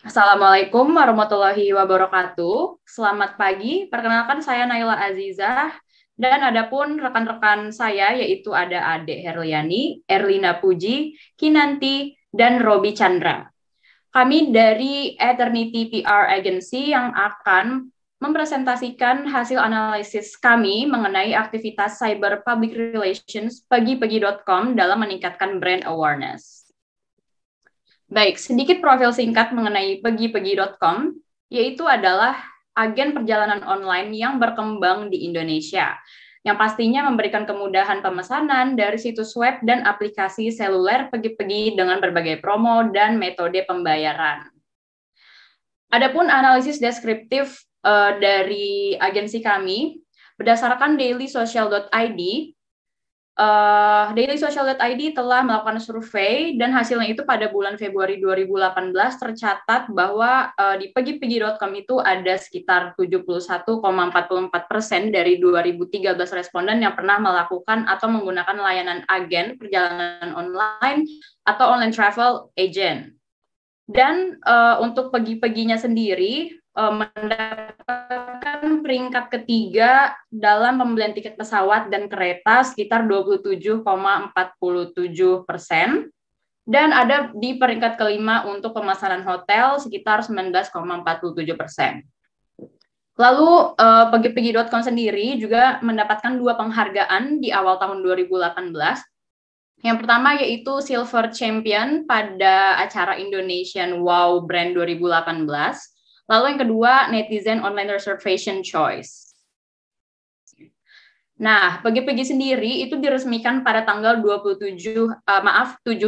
Assalamualaikum warahmatullahi wabarakatuh. Selamat pagi. Perkenalkan saya Naila Azizah dan ada pun rekan-rekan saya yaitu ada Ade Herliani, Erlina Puji, Kinanti, dan Robi Chandra. Kami dari Eternity PR Agency yang akan mempresentasikan hasil analisis kami mengenai aktivitas cyber public relations pagi-pagi.com dalam meningkatkan brand awareness. Baik, sedikit profil singkat mengenai pegi-pegi.com, yaitu adalah agen perjalanan online yang berkembang di Indonesia, yang pastinya memberikan kemudahan pemesanan dari situs web dan aplikasi seluler Pegi-Pegi dengan berbagai promo dan metode pembayaran. Adapun analisis deskriptif dari agensi kami, berdasarkan dailysocial.id, dailysocial.id telah melakukan survei dan hasilnya itu pada bulan Februari 2018 tercatat bahwa di pegi-pegi.com itu ada sekitar 71,44% dari 2013 responden yang pernah melakukan atau menggunakan layanan agen perjalanan online atau online travel agent. Dan untuk pegi-peginya sendiri mendapatkan peringkat ketiga dalam pembelian tiket pesawat dan kereta sekitar 27,47%, dan ada di peringkat kelima untuk pemesanan hotel sekitar 19,47%. Lalu pegi-pegi.com sendiri juga mendapatkan 2 penghargaan di awal tahun 2018. Yang pertama yaitu Silver Champion pada acara Indonesian Wow Brand 2018. Lalu yang kedua, Netizen Online Reservation Choice. Nah, Pegi-Pegi sendiri itu diresmikan pada tanggal 7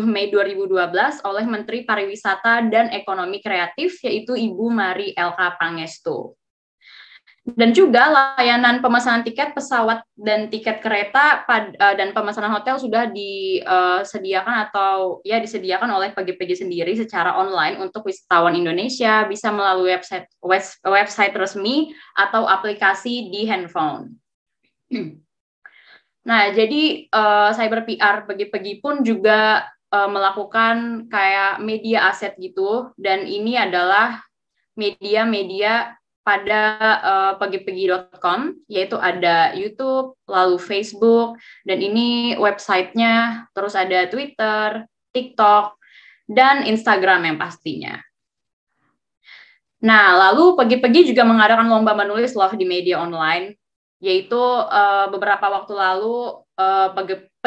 Mei 2012 oleh Menteri Pariwisata dan Ekonomi Kreatif, yaitu Ibu Mari LK Pangestu. Dan juga layanan pemesanan tiket pesawat dan tiket kereta dan pemesanan hotel sudah disediakan disediakan oleh Pegi-Pegi sendiri secara online untuk wisatawan Indonesia, bisa melalui website resmi atau aplikasi di handphone. Nah, jadi cyber PR Pegi-Pegi pun juga melakukan kayak media aset gitu, dan ini adalah media-media pada pegi-pegi.com, yaitu ada YouTube, lalu Facebook, dan ini websitenya, terus ada Twitter, TikTok, dan Instagram yang pastinya. Nah, lalu Pegi-Pegi juga mengadakan lomba menulis loh di media online, yaitu beberapa waktu lalu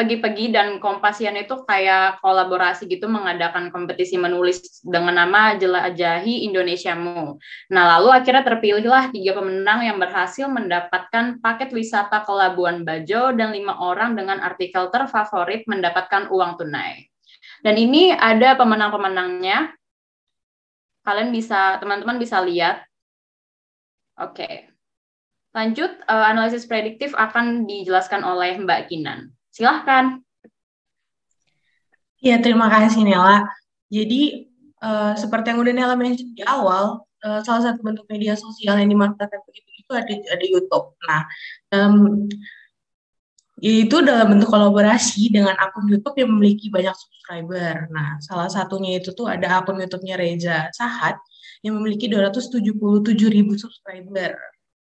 Pegi-Pegi dan Kompasian itu kayak kolaborasi gitu mengadakan kompetisi menulis dengan nama Jelajahi Indonesiamu. Nah, lalu akhirnya terpilihlah 3 pemenang yang berhasil mendapatkan paket wisata ke Labuan Bajo dan 5 orang dengan artikel terfavorit mendapatkan uang tunai. Dan ini ada pemenang-pemenangnya. Teman-teman bisa lihat. Oke. Lanjut, analisis prediktif akan dijelaskan oleh Mbak Kinan. Silahkan. Ya, terima kasih Nela. Jadi, seperti yang udah Nela mention di awal, salah satu bentuk media sosial yang dimanfaatkan itu ada YouTube. Nah, yaitu dalam bentuk kolaborasi dengan akun YouTube yang memiliki banyak subscriber. Nah, salah satunya itu tuh ada akun YouTube-nya Reza Sahat yang memiliki 277.000 subscriber.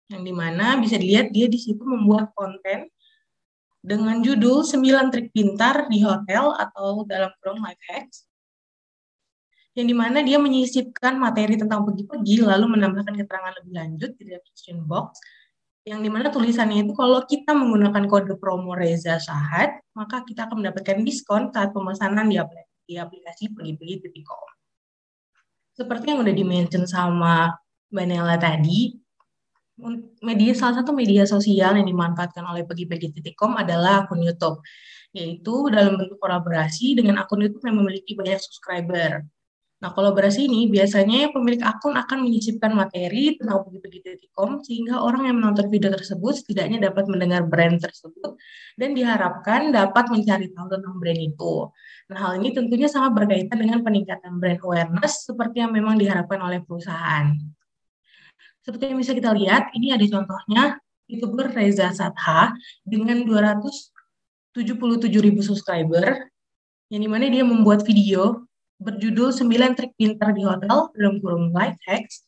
Yang dimana bisa dilihat dia di situ membuat konten dengan judul 9 trik pintar di hotel atau dalam kurung life hacks, yang dimana dia menyisipkan materi tentang pergi-pergi lalu menambahkan keterangan lebih lanjut di description box, yang dimana tulisannya itu kalau kita menggunakan kode promo Reza Sahat, maka kita akan mendapatkan diskon saat pemesanan di aplikasi pergi-pergi.com. Seperti yang udah dimention sama Mbak Nela tadi, salah satu media sosial yang dimanfaatkan oleh pegi-pegi.com adalah akun YouTube, yaitu dalam bentuk kolaborasi dengan akun YouTube yang memiliki banyak subscriber. Nah, kolaborasi ini biasanya pemilik akun akan menyisipkan materi tentang pegi-pegi.com sehingga orang yang menonton video tersebut setidaknya dapat mendengar brand tersebut dan diharapkan dapat mencari tahu tentang brand itu. Nah, hal ini tentunya sangat berkaitan dengan peningkatan brand awareness seperti yang memang diharapkan oleh perusahaan. Seperti yang bisa kita lihat, ini ada contohnya YouTuber Reza Satha dengan 277.000 subscriber, yang dimana dia membuat video berjudul 9 trik pintar di hotel dalam kurung life hacks,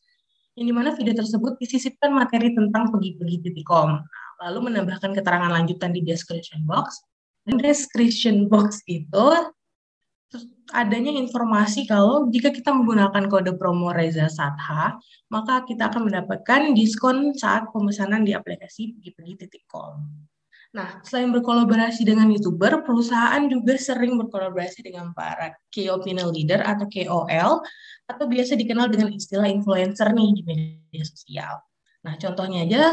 yang dimana video tersebut disisipkan materi tentang pergi-pergi.com, lalu menambahkan keterangan lanjutan di description box. Dan description box itu terus adanya informasi kalau jika kita menggunakan kode promo Reza Satha, maka kita akan mendapatkan diskon saat pemesanan di aplikasi pergi-pergi.com. Nah, selain berkolaborasi dengan YouTuber, perusahaan juga sering berkolaborasi dengan para Key Opinion Leader atau KOL, atau biasa dikenal dengan istilah influencer nih di media sosial. Nah, contohnya aja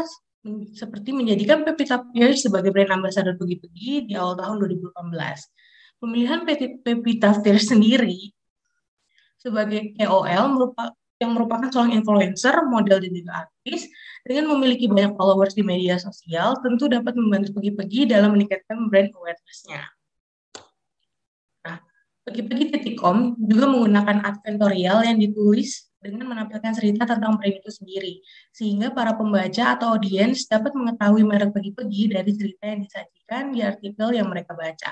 seperti menjadikan Pevita Pierce sebagai brand ambassador Pergi-Pergi di awal tahun 2018. Pemilihan Pevita Pierce sendiri sebagai KOL yang merupakan seorang influencer, model, dan juga artis, dengan memiliki banyak followers di media sosial, tentu dapat membantu Pergi-Pergi dalam meningkatkan brand awareness-nya. Nah, Pergi-Pergi.com juga menggunakan advertorial yang ditulis dengan menampilkan cerita tentang brand itu sendiri, sehingga para pembaca atau audiens dapat mengetahui merek Pergi-Pergi dari cerita yang disajikan di artikel yang mereka baca.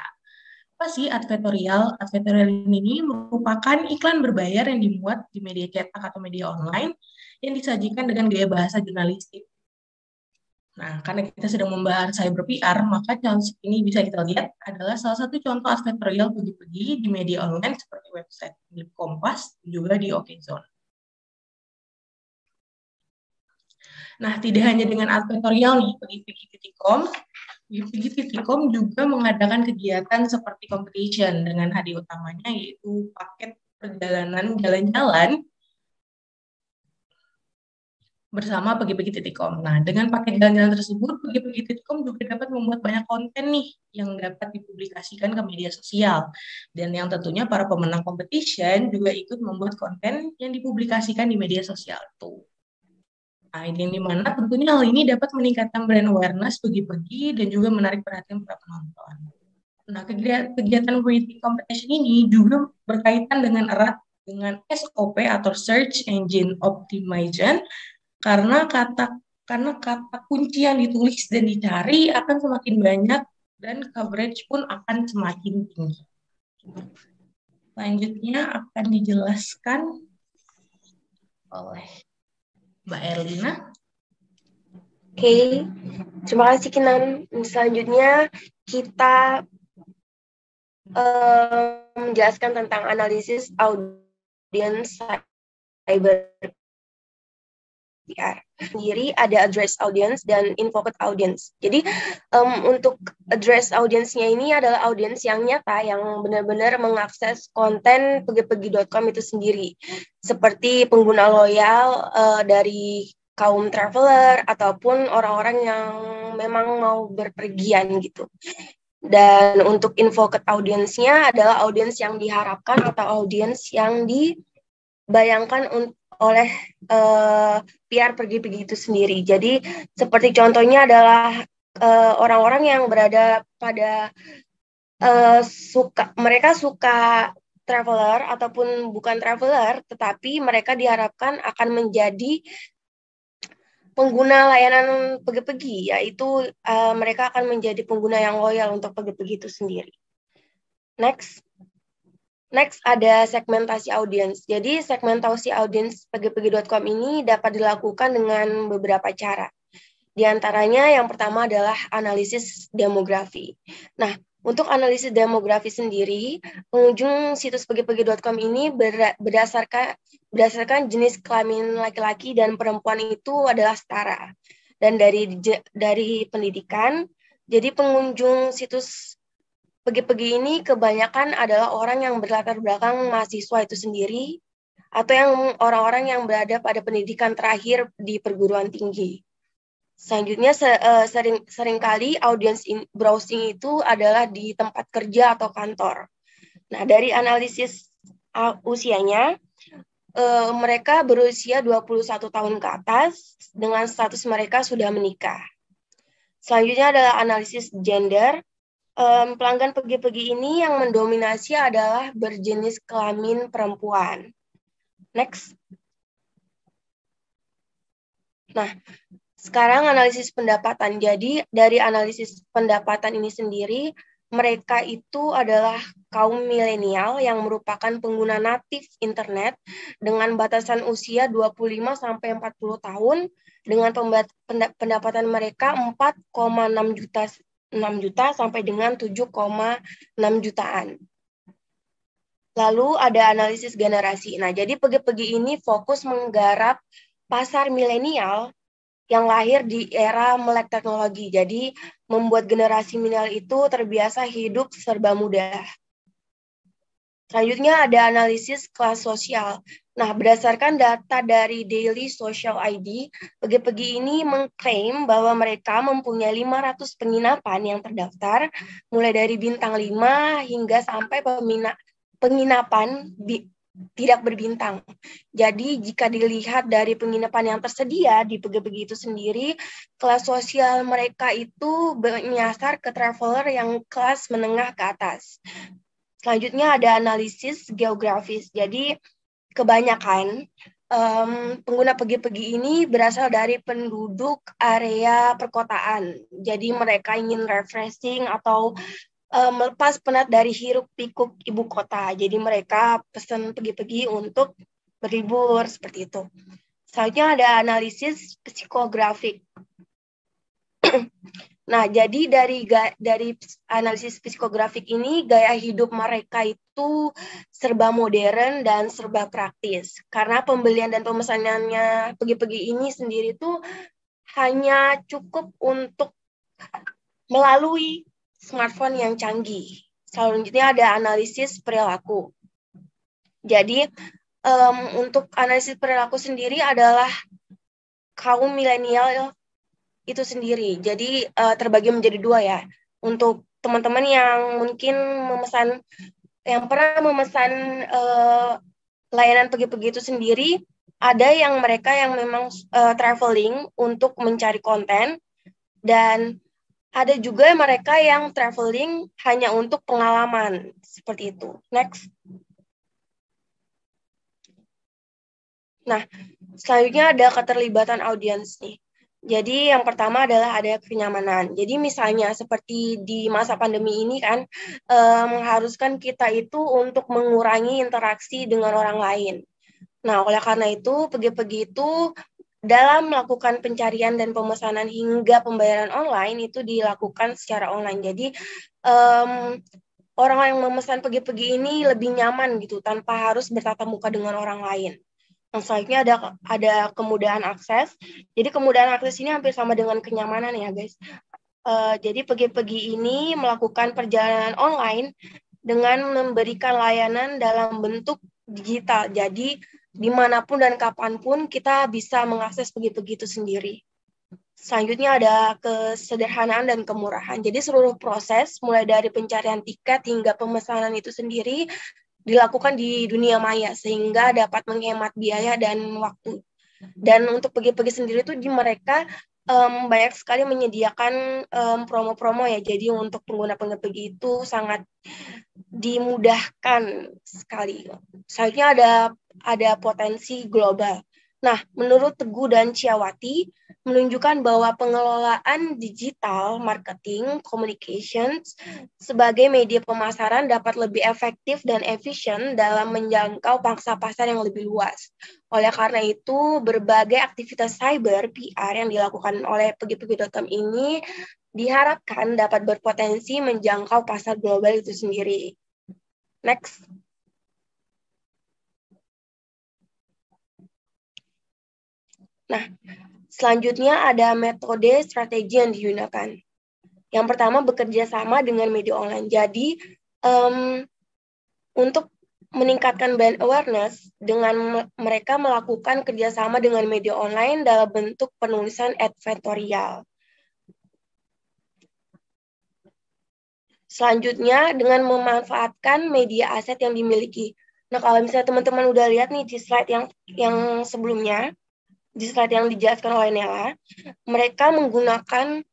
Apa sih advertorial? Advertorial ini merupakan iklan berbayar yang dimuat di media cetak atau media online yang disajikan dengan gaya bahasa jurnalistik. Nah, karena kita sedang membahas cyber PR, maka contoh ini bisa kita lihat adalah salah satu contoh advertorial Pergi-Pergi di media online seperti website di Kompas, juga di Okezone. Nah, tidak hanya dengan advertorial nih, Pergi-Pergi.com juga mengadakan kegiatan seperti competition dengan hadiah utamanya yaitu paket perjalanan jalan-jalan bersama Pergi-Pergi.com. Nah, dengan paket jalan-jalan tersebut, Pergi-Pergi.com juga dapat membuat banyak konten nih yang dapat dipublikasikan ke media sosial. Dan yang tentunya para pemenang competition juga ikut membuat konten yang dipublikasikan di media sosial itu. Nah, yang dimana tentunya hal ini dapat meningkatkan brand awareness Pergi-Pergi dan juga menarik perhatian para penonton. Nah, kegiatan creative competition ini juga berkaitan dengan erat dengan SOP atau Search Engine Optimization karena kata kunci yang ditulis dan dicari akan semakin banyak dan coverage pun akan semakin tinggi. Selanjutnya akan dijelaskan oleh Mbak Erlina. Oke, terima kasih Kinan. Selanjutnya kita menjelaskan tentang analisis audience cyber PR. Sendiri ada address audience dan invoked audience. Jadi untuk address audience-nya ini adalah audience yang nyata yang benar-benar mengakses konten pergi-pergi.com itu sendiri. Seperti pengguna loyal dari kaum traveler ataupun orang-orang yang memang mau berpergian gitu. Dan untuk invoked audience-nya adalah audience yang diharapkan atau audience yang dibayangkan oleh PR Pergi-Pergi itu sendiri. Jadi seperti contohnya adalah orang-orang yang berada pada mereka suka traveler ataupun bukan traveler, tetapi mereka diharapkan akan menjadi pengguna layanan Pergi-Pergi, yaitu mereka akan menjadi pengguna yang loyal untuk Pergi-Pergi itu sendiri. Next ada segmentasi audiens. Jadi segmentasi audiens Pergi-Pergi.com ini dapat dilakukan dengan beberapa cara. Di antaranya yang pertama adalah analisis demografi. Nah, untuk analisis demografi sendiri, pengunjung situs Pergi-Pergi.com ini berdasarkan jenis kelamin laki-laki dan perempuan itu adalah setara. Dan dari pendidikan, jadi pengunjung situs Pergi-Pergi ini kebanyakan adalah orang yang berlatar belakang mahasiswa itu sendiri, atau yang orang-orang yang berada pada pendidikan terakhir di perguruan tinggi. Selanjutnya seringkali audiens browsing itu adalah di tempat kerja atau kantor. Nah, dari analisis usianya, mereka berusia 21 tahun ke atas dengan status mereka sudah menikah. Selanjutnya adalah analisis gender. Pelanggan Pergi-Pergi ini yang mendominasi adalah berjenis kelamin perempuan. Next. Nah, sekarang analisis pendapatan. Jadi dari analisis pendapatan ini sendiri, mereka itu adalah kaum milenial yang merupakan pengguna natif internet dengan batasan usia 25 sampai 40 tahun dengan pendapatan mereka 4,6 juta sampai dengan 7,6 jutaan. Lalu ada analisis generasi. Nah, jadi Pegi-Pegi ini fokus menggarap pasar milenial yang lahir di era melek teknologi. Jadi membuat generasi milenial itu terbiasa hidup serba mudah. Selanjutnya ada analisis kelas sosial. Nah, berdasarkan data dari Daily Social ID, Pegi-Pegi ini mengklaim bahwa mereka mempunyai 500 penginapan yang terdaftar, mulai dari bintang 5 hingga sampai penginapan tidak berbintang. Jadi jika dilihat dari penginapan yang tersedia di Pegi-Pegi itu sendiri, kelas sosial mereka itu menyasar ke traveler yang kelas menengah ke atas. Selanjutnya ada analisis geografis. Jadi kebanyakan pengguna Pegi-Pegi ini berasal dari penduduk area perkotaan. Jadi mereka ingin refreshing atau melepas penat dari hiruk-pikuk ibu kota. Jadi mereka pesan Pegi-Pegi untuk berlibur seperti itu. Selanjutnya ada analisis psikografik. Nah, jadi dari analisis psikografik ini, gaya hidup mereka itu serba modern dan serba praktis. Karena pembelian dan pemesanannya Pegi-Pegi ini sendiri itu hanya cukup untuk melalui smartphone yang canggih. Selanjutnya ada analisis perilaku. Jadi, untuk analisis perilaku sendiri adalah kaum milenial itu sendiri. Jadi terbagi menjadi dua ya. Untuk teman-teman yang mungkin yang pernah memesan layanan Pegi-Pegi itu sendiri, ada yang mereka yang memang traveling untuk mencari konten, dan ada juga mereka yang traveling hanya untuk pengalaman seperti itu. Next. Nah, selanjutnya ada keterlibatan audiens nih. Jadi yang pertama adalah ada kenyamanan. Jadi misalnya seperti di masa pandemi ini kan mengharuskan kita itu untuk mengurangi interaksi dengan orang lain. Nah, oleh karena itu Pegi-Pegi itu dalam melakukan pencarian dan pemesanan hingga pembayaran online itu dilakukan secara online. Jadi orang yang memesan Pegi-Pegi ini lebih nyaman gitu tanpa harus bertatap muka dengan orang lain. Yang selanjutnya ada kemudahan akses. Jadi kemudahan akses ini hampir sama dengan kenyamanan ya guys. Jadi Pegi-Pegi ini melakukan perjalanan online dengan memberikan layanan dalam bentuk digital. Jadi dimanapun dan kapanpun kita bisa mengakses Pegi-Pegi itu sendiri. Selanjutnya ada kesederhanaan dan kemurahan. Jadi seluruh proses mulai dari pencarian tiket hingga pemesanan itu sendiri dilakukan di dunia maya sehingga dapat menghemat biaya dan waktu. Dan untuk Pegi-Pegi sendiri itu mereka banyak sekali menyediakan promo-promo ya. Jadi untuk pengguna Pegi itu sangat dimudahkan sekali. Selanjutnya ada potensi global. Nah, menurut Teguh dan Ciawati, menunjukkan bahwa pengelolaan digital marketing communications sebagai media pemasaran dapat lebih efektif dan efisien dalam menjangkau pangsa pasar yang lebih luas. Oleh karena itu, berbagai aktivitas cyber PR yang dilakukan oleh Pegi-Pegi.com ini diharapkan dapat berpotensi menjangkau pasar global itu sendiri. Next. Nah, selanjutnya ada metode strategi yang digunakan. Yang pertama, bekerja sama dengan media online. Jadi, untuk meningkatkan brand awareness, dengan mereka melakukan kerjasama dengan media online dalam bentuk penulisan advertorial. Selanjutnya, dengan memanfaatkan media aset yang dimiliki. Nah, kalau misalnya teman-teman udah lihat nih di slide yang sebelumnya, di slide yang dijelaskan oleh Nela, mereka menggunakan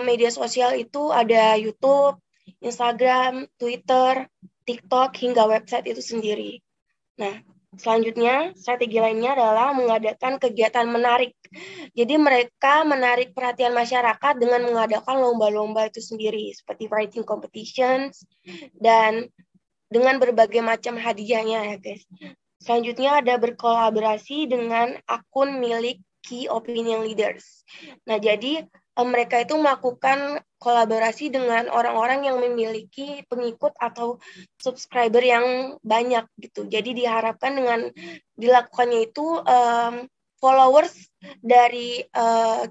media sosial itu ada YouTube, Instagram, Twitter, TikTok, hingga website itu sendiri. Nah, Selanjutnya, strategi lainnya adalah mengadakan kegiatan menarik. Jadi mereka menarik perhatian masyarakat dengan mengadakan lomba-lomba itu sendiri, seperti writing competitions, dan dengan berbagai macam hadiahnya ya guys. Selanjutnya ada berkolaborasi dengan akun milik key opinion leaders. Nah, jadi mereka itu melakukan kolaborasi dengan orang-orang yang memiliki pengikut atau subscriber yang banyak gitu. Jadi diharapkan dengan dilakukannya itu followers dari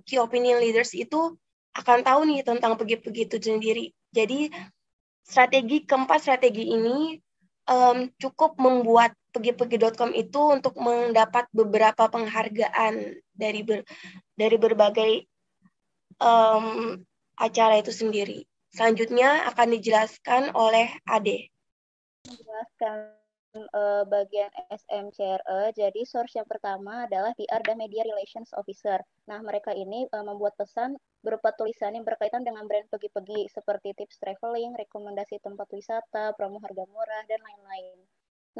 key opinion leaders itu akan tahu nih tentang pergi-pergi itu sendiri. Jadi strategi ini cukup membuat pergi-pergi.com itu untuk mendapat beberapa penghargaan dari berbagai acara itu sendiri. Selanjutnya akan dijelaskan oleh Ade. Menjelaskan bagian SMCRE, jadi source yang pertama adalah PR dan Media Relations Officer. Nah, mereka ini membuat pesan berupa tulisan yang berkaitan dengan brand pergi-pergi, seperti tips traveling, rekomendasi tempat wisata, promo harga murah, dan lain-lain.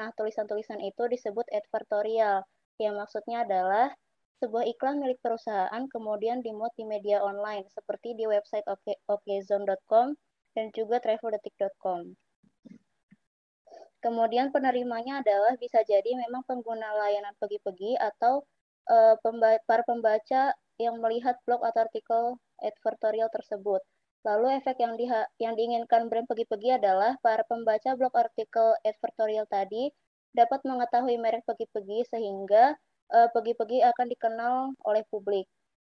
Nah, tulisan-tulisan itu disebut advertorial, yang maksudnya adalah sebuah iklan milik perusahaan kemudian dimuat di media online, seperti di website okezone.com dan juga traveldetik.com. Kemudian penerimanya adalah bisa jadi memang pengguna layanan pergi-pergi atau para pembaca yang melihat blog atau artikel advertorial tersebut. Lalu efek yang diinginkan brand pergi-pergi adalah para pembaca blog artikel advertorial tadi dapat mengetahui merek pergi-pergi sehingga pergi-pergi akan dikenal oleh publik.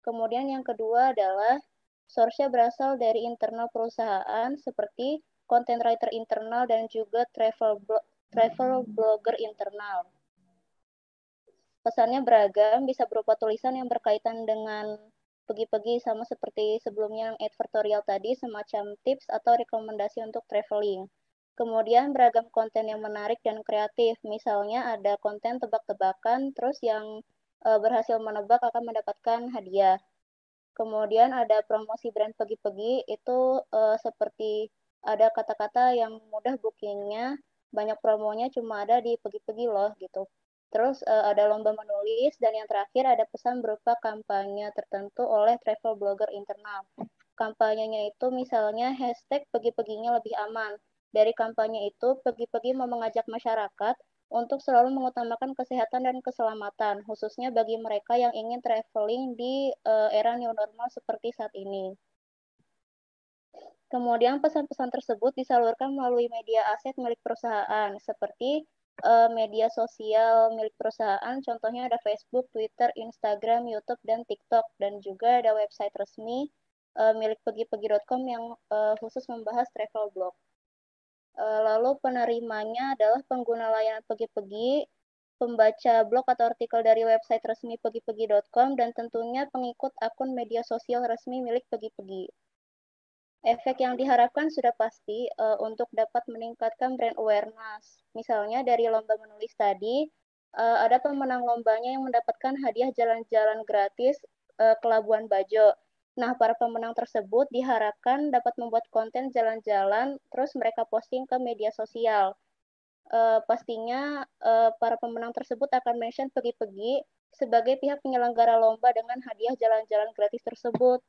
Kemudian yang kedua adalah source-nya berasal dari internal perusahaan seperti content writer internal dan juga travel blogger internal. Pesannya beragam, bisa berupa tulisan yang berkaitan dengan pergi-pergi sama seperti sebelumnya yang advertorial tadi, semacam tips atau rekomendasi untuk traveling. Kemudian beragam konten yang menarik dan kreatif, misalnya ada konten tebak-tebakan, terus yang berhasil menebak akan mendapatkan hadiah. Kemudian ada promosi brand pergi-pergi, itu seperti ada kata-kata yang mudah bookingnya, banyak promonya cuma ada di pergi-pergi loh gitu. Terus ada lomba menulis, dan yang terakhir ada pesan berupa kampanye tertentu oleh travel blogger internal. Kampanyenya itu misalnya hashtag pergi-perginya lebih aman. Dari kampanye itu, pergi-pergi mau mengajak masyarakat untuk selalu mengutamakan kesehatan dan keselamatan, khususnya bagi mereka yang ingin traveling di era new normal seperti saat ini. Kemudian pesan-pesan tersebut disalurkan melalui media aset milik perusahaan, seperti media sosial milik perusahaan, contohnya ada Facebook, Twitter, Instagram, YouTube, dan TikTok, dan juga ada website resmi milik pergi-pergi.com yang khusus membahas travel blog. Lalu penerimanya adalah pengguna layanan pergi-pergi, pembaca blog atau artikel dari website resmi pergi-pergi.com, dan tentunya pengikut akun media sosial resmi milik pergi-pergi. Efek yang diharapkan sudah pasti untuk dapat meningkatkan brand awareness. Misalnya dari lomba menulis tadi, ada pemenang lombanya yang mendapatkan hadiah jalan-jalan gratis ke Labuan Bajo. Nah, para pemenang tersebut diharapkan dapat membuat konten jalan-jalan, terus mereka posting ke media sosial. Pastinya para pemenang tersebut akan mention pergi-pergi sebagai pihak penyelenggara lomba dengan hadiah jalan-jalan gratis tersebut.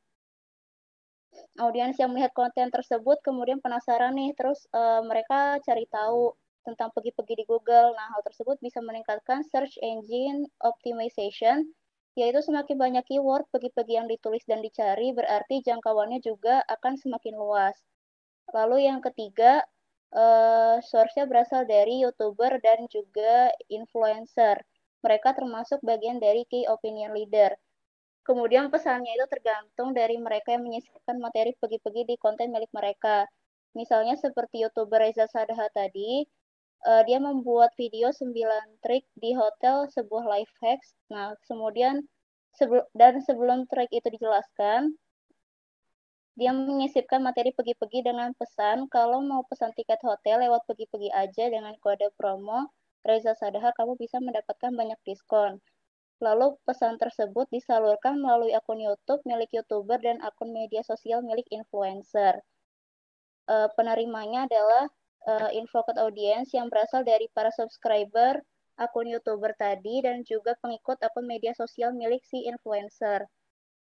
Audiens yang melihat konten tersebut kemudian penasaran nih, terus mereka cari tahu tentang pergi-pergi di Google. Nah, hal tersebut bisa meningkatkan search engine optimization, yaitu semakin banyak keyword pergi-pergi yang ditulis dan dicari, berarti jangkauannya juga akan semakin luas. Lalu yang ketiga, source-nya berasal dari YouTuber dan juga influencer. Mereka termasuk bagian dari key opinion leader. Kemudian pesannya itu tergantung dari mereka yang menyisipkan materi pergi-pergi di konten milik mereka. Misalnya seperti YouTuber Reza Sadha tadi, dia membuat video 9 trik di hotel sebuah life hacks. Nah, kemudian sebelum trik itu dijelaskan, dia menyisipkan materi pergi-pergi dengan pesan, kalau mau pesan tiket hotel lewat pergi-pergi aja dengan kode promo Reza Sadha, kamu bisa mendapatkan banyak diskon. Lalu pesan tersebut disalurkan melalui akun YouTube milik YouTuber dan akun media sosial milik influencer. Penerimanya adalah invocat audience yang berasal dari para subscriber akun YouTuber tadi dan juga pengikut akun media sosial milik si influencer.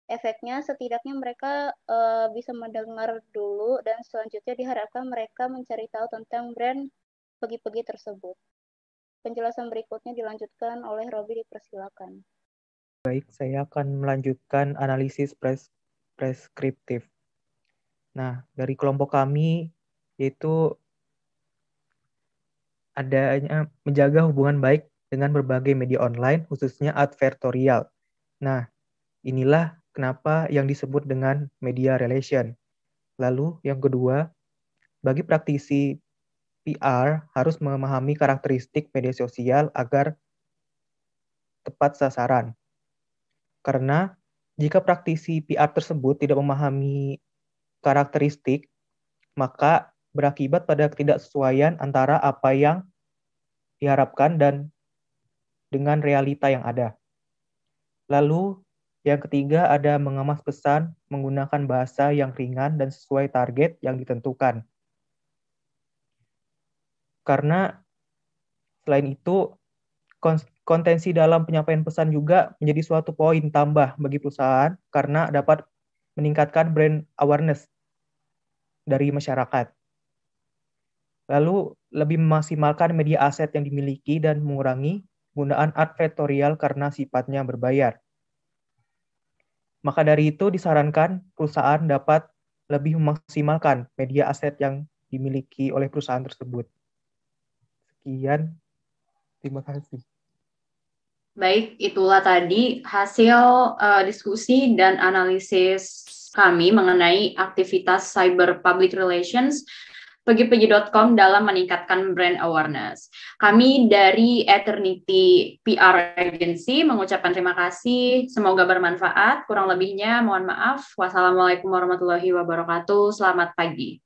Efeknya setidaknya mereka bisa mendengar dulu dan selanjutnya diharapkan mereka mencari tahu tentang brand pergi-pergi tersebut. Penjelasan berikutnya dilanjutkan oleh Robi, dipersilakan. Baik, saya akan melanjutkan analisis preskriptif. Nah, dari kelompok kami yaitu adanya menjaga hubungan baik dengan berbagai media online, khususnya advertorial. Nah, inilah kenapa yang disebut dengan media relation. Lalu yang kedua, bagi praktisi PR harus memahami karakteristik media sosial agar tepat sasaran. Karena jika praktisi PR tersebut tidak memahami karakteristik, maka berakibat pada ketidaksesuaian antara apa yang diharapkan dan dengan realita yang ada. Lalu yang ketiga ada mengemas pesan menggunakan bahasa yang ringan dan sesuai target yang ditentukan. Karena selain itu, kontensi dalam penyampaian pesan juga menjadi suatu poin tambah bagi perusahaan karena dapat meningkatkan brand awareness dari masyarakat. Lalu lebih memaksimalkan media aset yang dimiliki dan mengurangi penggunaan advertorial karena sifatnya berbayar. Maka dari itu disarankan perusahaan dapat lebih memaksimalkan media aset yang dimiliki oleh perusahaan tersebut. Sekian, terima kasih. Baik, itulah tadi hasil diskusi dan analisis kami mengenai aktivitas cyber public relations pergi-pergi.com dalam meningkatkan brand awareness. Kami dari Eternity PR Agency mengucapkan terima kasih. Semoga bermanfaat. Kurang lebihnya mohon maaf. Wassalamualaikum warahmatullahi wabarakatuh. Selamat pagi.